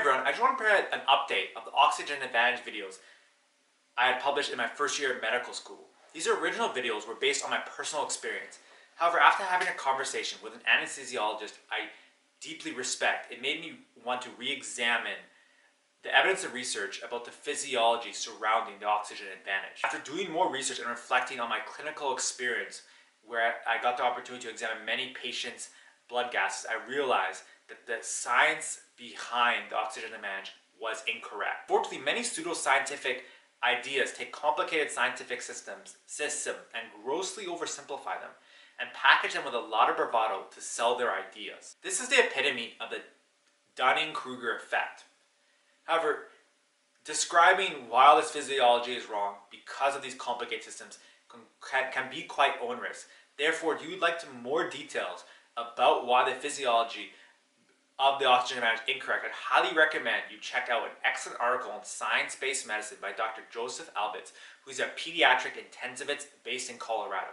everyone, I just want to provide an update of the oxygen advantage videos I had published in my first year of medical school. These original videos were based on my personal experience. However, after having a conversation with an anesthesiologist I deeply respect, it made me want to re-examine the evidence and research about the physiology surrounding the oxygen advantage. After doing more research and reflecting on my clinical experience, where I got the opportunity to examine many patients' blood gases, I realized that the science behind the oxygen advantage was incorrect. Fortunately, many pseudoscientific ideas take complicated scientific systems and grossly oversimplify them and package them with a lot of bravado to sell their ideas. This is the epitome of the Dunning-Kruger effect. However, describing why all this physiology is wrong because of these complicated systems can be quite onerous. Therefore, if you would like more details about why the physiology of the oxygen advantage is incorrect, I'd highly recommend you check out an excellent article on science-based medicine by Dr. Joseph Albitz, who's a pediatric intensivist based in Colorado.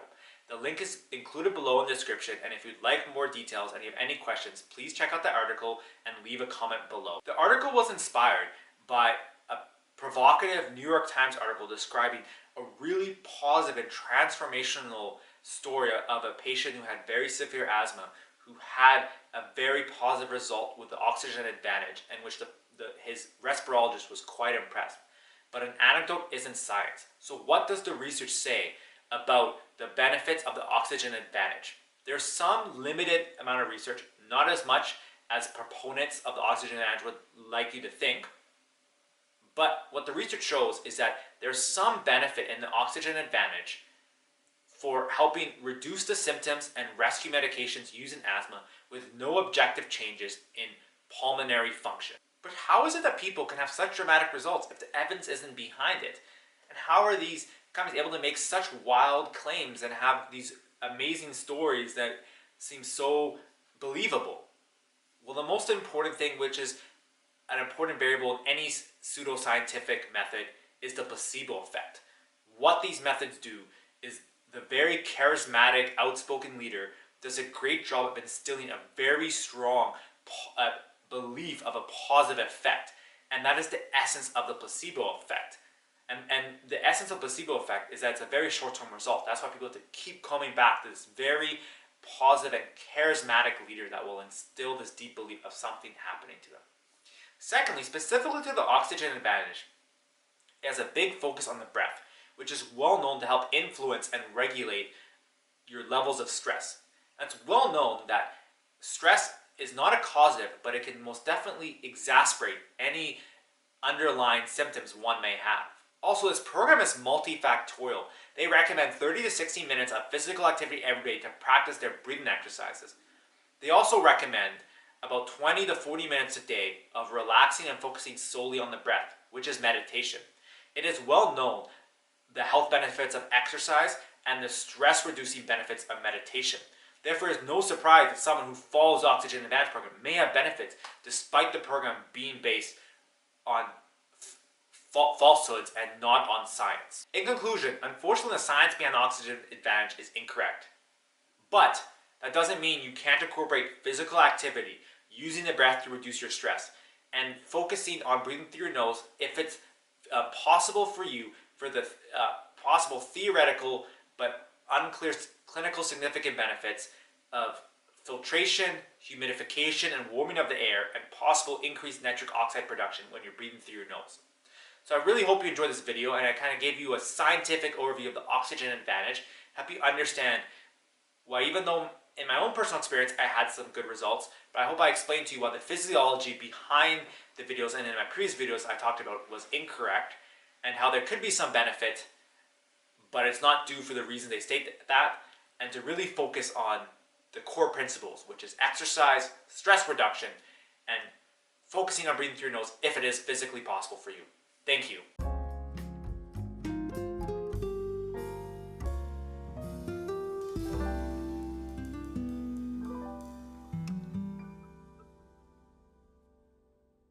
The link is included below in the description, and if you'd like more details and you have any questions, please check out the article and leave a comment below. The article was inspired by a provocative New York Times article describing a really positive and transformational story of a patient who had very severe asthma, who had a very positive result with the oxygen advantage, and which his respirologist was quite impressed. But an anecdote isn't science. So what does the research say about the benefits of the oxygen advantage? There's some limited amount of research, not as much as proponents of the oxygen advantage would like you to think. But what the research shows is that there's some benefit in the oxygen advantage for helping reduce the symptoms and rescue medications used in asthma with no objective changes in pulmonary function. But how is it that people can have such dramatic results if the evidence isn't behind it? And how are these companies able to make such wild claims and have these amazing stories that seem so believable? Well, the most important thing, which is an important variable in any pseudoscientific method, is the placebo effect. What these methods do is the very charismatic, outspoken leader does a great job of instilling a very strong belief of a positive effect. And that is the essence of the placebo effect. And the essence of placebo effect is that it's a very short-term result. That's why people have to keep coming back to this very positive and charismatic leader that will instill this deep belief of something happening to them. Secondly, specifically to the oxygen advantage, it has a big focus on the breath, which is well known to help influence and regulate your levels of stress. And it's well known that stress is not a causative, but it can most definitely exacerbate any underlying symptoms one may have. Also, this program is multifactorial. They recommend 30 to 60 minutes of physical activity every day to practice their breathing exercises. They also recommend about 20 to 40 minutes a day of relaxing and focusing solely on the breath, which is meditation. It is well known the health benefits of exercise and the stress-reducing benefits of meditation. Therefore, it is no surprise that someone who follows the Oxygen Advantage program may have benefits despite the program being based on falsehoods and not on science. In conclusion, unfortunately, the science behind the Oxygen Advantage is incorrect. But that doesn't mean you can't incorporate physical activity using the breath to reduce your stress and focusing on breathing through your nose if it's possible for you for the possible theoretical but unclear clinical significant benefits of filtration, humidification, and warming of the air, and possible increased nitric oxide production when you're breathing through your nose. So I really hope you enjoyed this video, and I kind of gave you a scientific overview of the oxygen advantage, help you understand why, even though in my own personal experience I had some good results, but I hope I explained to you why the physiology behind the videos and in my previous videos I talked about was incorrect, and how there could be some benefit, but it's not due for the reason they state that, and to really focus on the core principles, which is exercise, stress reduction, and focusing on breathing through your nose if it is physically possible for you. Thank you.